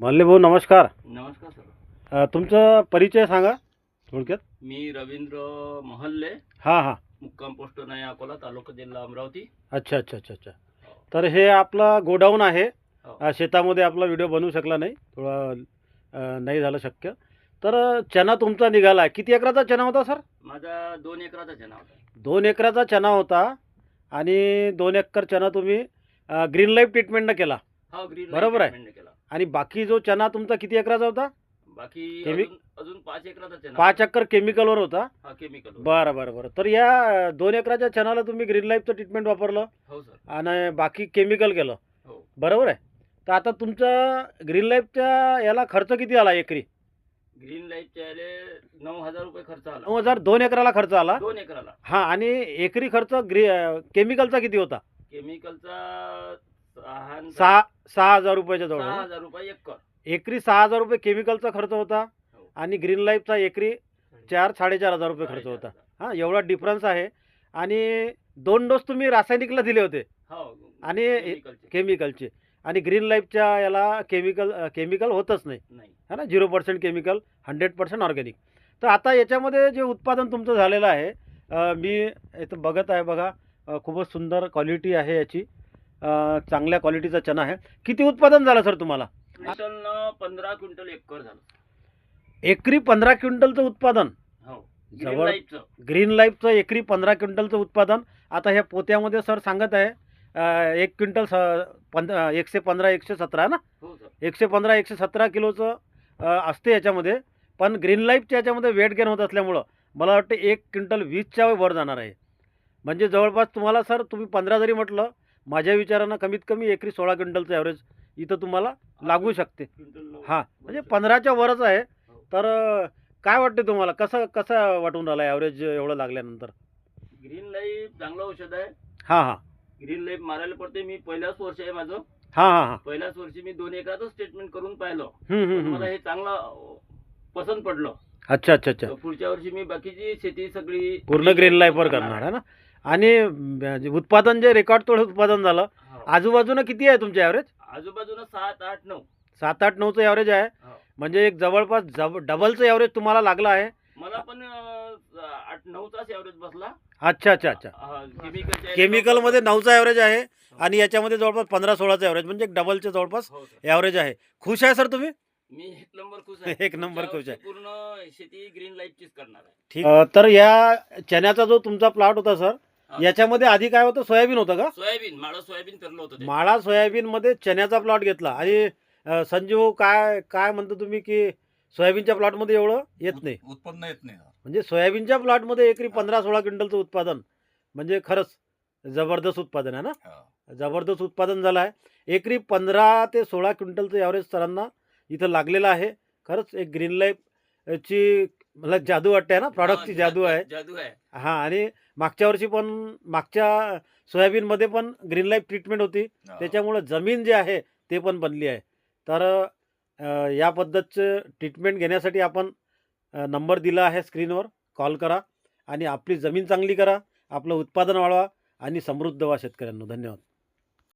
मल्ले भाऊ नमस्कार. नमस्कार सर. तुमचा परिचय सांगा थोडक्यात. मी रवींद्र महल्ले, हां हां. मुक्काम पोस्ट नाही अकोला, तालुका जिल्हा अमरावती. अच्छा अच्छा अच्छा अच्छा. तर हे आपला गोडाऊन आहे. हो. शेतामध्ये आपला व्हिडिओ बनवू शकला नाही, थोडा नाही झालं शक्य. तर चना तुमचा निघाला आहे. किती एकराचा चना होता सर? माझा 2 एकराचा चना होता. 2 एकराचा चना होता आणि 2 एकर चना तुम्ही ग्रीन लाईफ ट्रीटमेंटनं केला. हो, ग्रीन बरोबर आहे. ट्रीटमेंट केला. आणि बाकी जो चना तुमचा किती एकराचा होता? बाकी केमी- अजून 5 एकराचा चना. 5 एकर केमिकलवर होता. हा, केमिकल. बरं बरं बरं. तर या 2 एकराच्या चनाला तुम्ही ग्रीन लाईफचं ट्रीटमेंट वापरलं हो सर. आणि बाकी केमिकल केलं. हो. बरोबर आहे. तर आता तुमचा ग्रीन लाईफच्या याला खर्च किती आला एकरी? ग्रीन लाईफच्या याले 9,000 रुपये खर्च आला. 9,000 2 एकराला खर्च आला. 2 एकराला. हां. आणि एकरी खर्च केमिकलचा किती होता? केमिकलचा 6,000 रुपयाच्या जवळ. 6,000 रुपये एकर. एकरी 6,000 रुपये केमिकलचा खर्च होता हो. आणि ग्रीन लाईफचा एकरी 4,000-4,500 रुपये खर्च होता. हां, एवढा डिफरन्स आहे. आणि 2 डोस तुम्ही रासायनिकला दिले होते हो. आणि केमिकलचे. केमिकलचे. आणि ग्रीन लाईफच्या याला केमिकल होतच नाही, नाही. है ना. 0% केमिकल, 100% ऑर्गॅनिक. तर आता याच्यामध्ये जे उत्पादन तुमचं झालेलं आहे, मी इथं बघत आहे बघा. खूपच सुंदर क्वालिटी आहे याची. चांगल्या क्वालिटीचा चना आहे. किती उत्पादन झालं सर तुम्हाला? क्विंटलनं 15 क्विंटल एकर झालं. एकरी 15 क्विंटलचं उत्पादन. हो. जवळ- ग्रीन लाईफचं. ग्रीन लाईफचं एकरी 15 क्विंटलचं उत्पादन. आता ह्या पोत्यामध्ये सर सांगत आहे 1 क्विंटल 115 117 आहे ना. हो सर. 115 117 किलोचं असते याच्यामध्ये. पण ग्रीन लाईफच्या याच्यामध्ये वेट गेन होत असल्यामुळं मला वाटतं 1 क्विंटल 20च्या वर जाणार आहे. म्हणजे जवळपास तुम्हाला सर, तुम्ही 15 जरी म्हटलं, माझ्या विचारानं कमीत कमी एकरी 16 क्विंटलचं ॲव्हरेज इथं तुम्हाला लागू शकते. क्विंटल हां, म्हणजे 15च्या वरच आहे. हो. तर काय वाटते तुम्हाला, कसं कसं वाटून राहिलं ॲव्हरेज एवढं लागल्यानंतर? ग्रीन लाईफ चांगलं औषध आहे. हां हां ग्रीन लाईफ मारायला पडते. मी पहिल्याच वर्ष आहे माझं. हां हां हां. पहिल्याच वर्षी मी 2 एकरातच स्टेटमेंट करून पाहिलं. हं, हं, पण मला हं. हे चांगलं पसंत पडलं. अच्छा अच्छा अच्छा. तर पुढच्या वर्षी मी बाकीची शेती सगळी पूर्ण ग्रीन लाईफवर करणार आहे ना. आणि उत्पादन जे रेकॉर्ड तोड उत्पादन झालं. हो. आजूबाजूला किती आहे तुमचे ॲव्हरेज? आजूबाजूला 7, 8, 9. 7-8, 9चं ॲव्हरेज आहे. हो. म्हणजे एक जवळपास डबलचं ॲव्हरेज तुम्हाला लागलं आहे. मला पण 8, 9चाच ॲव्हरेज बसला. अच्छा अच्छा अच्छा. केमिकलमध्ये 9चा ॲव्हरेज आहे आणि याच्यामध्ये जवळपास 15-16चा ॲव्हरेज, म्हणजे एक डबलचे जवळपास हो सर. ॲव्हरेज आहे. खुश आहे सर तुम्ही? मी 1 नंबर खुश आहे. एक नंबर पुढच्या खुश आहे. वर्षी पूर्ण शेती ग्रीन लाईफचीच करणार आहे. ठीक. तर या चण्याचा जो तुमचा प्लॉट होता सर, हा. याच्यामध्ये आधी काय होतं, सोयाबीन होतं का? सोयाबीन, माळं सोयाबीन पेरलं होतं ते. माळा सोयाबीनमध्ये चण्याचा प्लॉट घेतला. आणि संजीव, काय काय म्हणतो तुम्ही की सोयाबीनच्या प्लॉटमध्ये एवढं येत नाही? उत्पन्न येत नाही. म्हणजे सोयाबीनच्या प्लॉटमध्ये एकरी 15-16 क्विंटलचं उत्पादन, म्हणजे खरंच जबरदस्त उत्पादन आहे ना. हा. जबरदस्त उत्पादन झालं आहे. एकरी 15 ते 16 क्विंटलचं ॲव्हरेज सरांना इथं लागलेलं आहे. खरंच एक ग्रीन लाईफची मला जादू वाटते ना, प्रॉडक्टची जादू आहे. जादू आहे. हां. आणि मागच्या वर्षी पण, मागच्या सोयाबीनमध्ये पण ग्रीन लाईफ ट्रीटमेंट होती. हा. त्याच्यामुळं जमीन जी आहे ते पण बनली आहे. तर या पद्धतचं ट्रीटमेंट घेण्यासाठी आपण नंबर दिला आहे स्क्रीनवर. कॉल करा आणि आपली जमीन चांगली करा, आपलं उत्पादन वाढवा आणि समृद्ध व्हा शेतकऱ्यांनो. धन्यवाद.